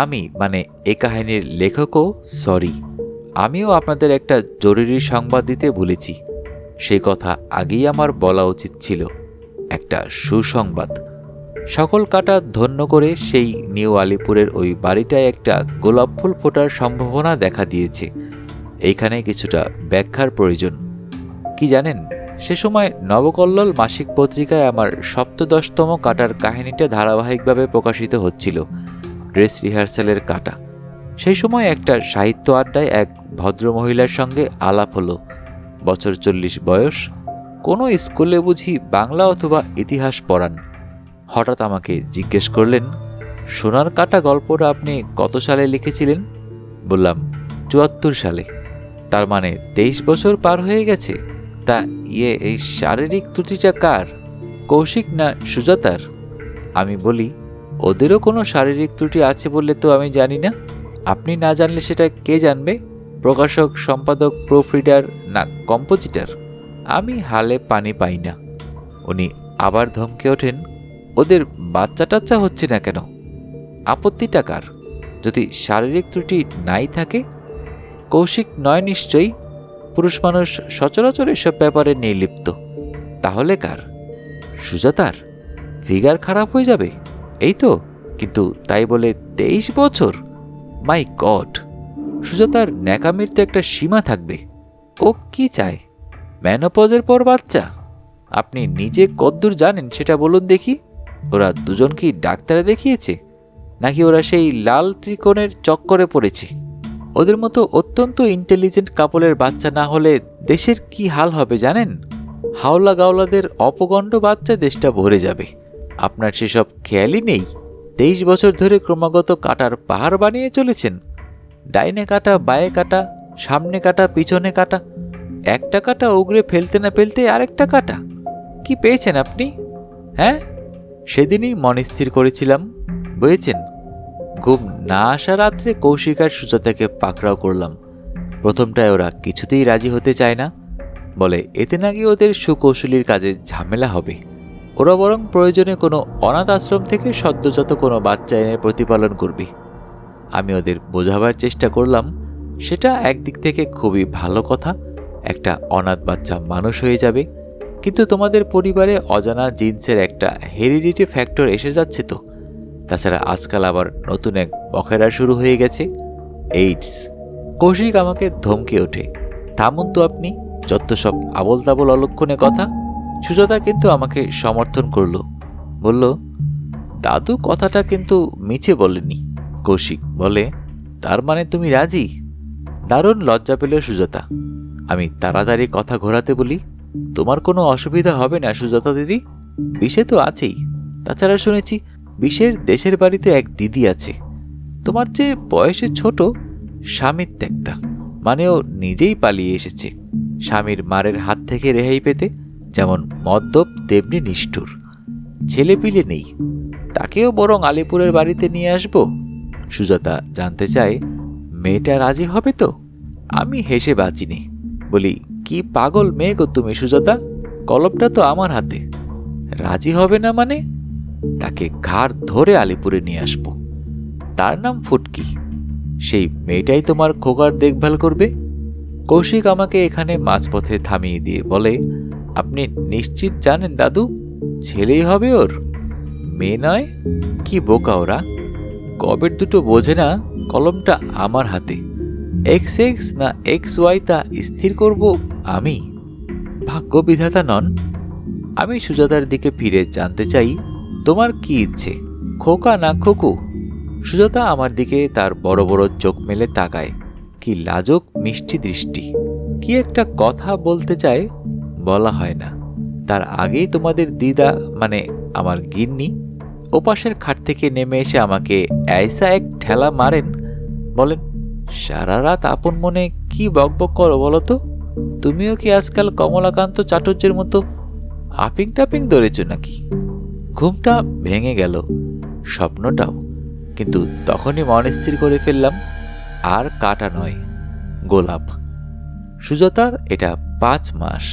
আমি মানে এই কাহিনীর লেখকও সরি, আমিও আপনাদের একটা জরুরি সংবাদ দিতে ভুলেছি। সেই কথা আগেই আমার বলা উচিত ছিল। একটা সুসংবাদ। সকল কাটা ধন্য করে সেই নিউ আলিপুরের ওই বাড়িটায় একটা গোলাপ ফুল ফোটার সম্ভাবনা দেখা দিয়েছে। এইখানে কিছুটা ব্যাখ্যার প্রয়োজন। কি জানেন, সে সময় নবকল্লোল মাসিক পত্রিকায় আমার সপ্তদশতম কাটার কাহিনীটা ধারাবাহিকভাবে প্রকাশিত হচ্ছিল, ড্রেস রিহার্সালের কাটা। সেই সময় একটা সাহিত্য আড্ডায় এক ভদ্রমহিলার সঙ্গে আলাপ হলো। বছর 40 বয়স, কোনো স্কুলে বুঝি বাংলা অথবা ইতিহাস পড়ান। হঠাৎ আমাকে জিজ্ঞেস করলেন, সোনার কাটা গল্পটা আপনি কত সালে লিখেছিলেন? বললাম 74 সালে। তার মানে 23 বছর পার হয়ে গেছে। তা এই শারীরিক ত্রুটিটা কার, কৌশিক না সুজাতার? আমি বলি, ওদেরও কোনো শারীরিক ত্রুটি আছে বললে তো আমি জানি না। আপনি না জানলে সেটা কে জানবে? প্রকাশক, সম্পাদক, প্রুফ রিডার না কম্পোজিটর? আমি হালে পানি পাই না। উনি আবার ধমকে ওঠেন, ওদের বাচ্চা টাচ্চা হচ্ছে না কেন? আপত্তিটা কার? যদি শারীরিক ত্রুটি নাই থাকে, কৌশিক নয় নিশ্চয়ই। পুরুষ মানুষ সচরাচর এসব ব্যাপারে নির্লিপ্ত। তাহলে কার? সুজাতার? ফিগার খারাপ হয়ে যাবে এই তো, কিন্তু তাই বলে 23 বছর? মাই গড! সুজাতার ন্যাকামির তো একটা সীমা থাকবে। ও কি চায়? ম্যানোপজের পর বাচ্চা? আপনি নিজে কদ্দূর জানেন সেটা বলুন দেখি। ওরা দুজন কি ডাক্তারে দেখিয়েছে, নাকি ওরা সেই লাল ত্রিকোণের চক্করে পড়েছে? ওদের মতো অত্যন্ত ইন্টেলিজেন্ট কাপলের বাচ্চা না হলে দেশের কি হাল হবে জানেন? হাওলা গাওলাদের অপগণ্ড বাচ্চা দেশটা ভরে যাবে। আপনার সেসব খেয়ালই নেই। 23 বছর ধরে ক্রমাগত কাটার পাহাড় বানিয়ে চলেছেন। ডাইনে কাটা, বায়ে কাটা, সামনে কাটা, পিছনে কাটা। একটা কাটা উগরে ফেলতে না ফেলতে আরেকটা কাটা। কি পেয়েছেন আপনি? হ্যাঁ, সেদিনই মন স্থির করেছিলাম, বুঝেছেন? ঘুম না আসা রাত্রে কৌশিক আর সুজাতাকে পাকড়াও করলাম। প্রথমটায় ওরা কিছুতেই রাজি হতে চায় না, বলে এতে নাকি ওদের সুকৌশলীর কাজে ঝামেলা হবে। ওরা বরং প্রয়োজনে কোনো অনাথ আশ্রম থেকে সদ্যজাত কোনো বাচ্চা এনে প্রতিপালন করবে। আমি ওদের বোঝাবার চেষ্টা করলাম, সেটা একদিক থেকে খুবই ভালো কথা, একটা অনাথ বাচ্চা মানুষ হয়ে যাবে। কিন্তু তোমাদের পরিবারে অজানা জিন্সের একটা হেরিডিটি ফ্যাক্টর এসে যাচ্ছে তো। তাছাড়া আজকাল আবার নতুন এক বখেরা শুরু হয়ে গেছে, এইডস। কৌশিক আমাকে ধমকে ওঠে, থামুন তো আপনি, যত সব আবল তাবল অলক্ষণে কথা। সুজাতা কিন্তু আমাকে সমর্থন করল, বলল, দাদু কথাটা কিন্তু মিছে বলেনি। কৌশিক বলে, তার মানে তুমি রাজি? দারুণ লজ্জা পেল সুজাতা। আমি তাড়াতাড়ি কথা ঘোরাতে বলি, তোমার কোনো অসুবিধা হবে না সুজাতা দিদি, বিষে তো আছেই। তাছাড়া শুনেছি বিশের দেশের বাড়িতে এক দিদি আছে, তোমার যে বয়সে ছোট, স্বামীর ত্যাগটা, মানে ও নিজেই পালিয়ে এসেছে স্বামীর মারের হাত থেকে রেহাই পেতে। যেমন মদ্যপ তেমনি নিষ্ঠুর, ছেলে পিলে নেই। তাকেও বরং আলিপুরের বাড়িতে নিয়ে আসবো। সুজাতা জানতে চায়, মেয়েটা রাজি হবে তো? আমি হেসে বাঁচিনি, বলি, কি পাগল মেয়ে গো তুমি সুজাতা, কলমটা তো আমার হাতে। রাজি হবে না মানে? তাকে ঘাড় ধরে আলিপুরে নিয়ে আসবো। তার নাম ফুটকি। সেই মেয়েটাই তোমার খোকার দেখভাল করবে। কৌশিক আমাকে এখানে মাঝপথে থামিয়ে দিয়ে বলে, আপনি নিশ্চিত জানেন দাদু, ছেলেই হবে ওর, মেয়ে নয়? কি বোকা ওরা, গবের দুটো বোঝে না। কলমটা আমার হাতে, এক্স এক্স না এক্স ওয়াই তা স্থির করব আমি। ভাগ্য বিধাতা নন। আমি সুজাতার দিকে ফিরে জানতে চাই, তোমার কি ইচ্ছে, খোকা না খোকু? সুজাতা আমার দিকে তার বড় বড় চোখ মেলে তাকায়, কি লাজুক মিষ্টি দৃষ্টি। কি একটা কথা বলতে চায়, বলা হয় না। তার আগেই তোমাদের দিদা মানে আমার গিন্নি ওপাশের খাট থেকে নেমে এসে আমাকে ऐसा এক ঠেলা মারেন, বলেন, সারা রাত আপন মনে কি বকবক করো বলো তো? তুমিও কি আজকাল কমলাকান্ত চাটুর্যের মতো আপিং টাপিং ধরেছ নাকি? ঘুমটা ভেঙে গেল, স্বপ্নটাও। কিন্তু তখনই মন স্থির করে ফেললাম, আর কাটা নয়, গোলাপ। সুজাতার এটা 5 মাস।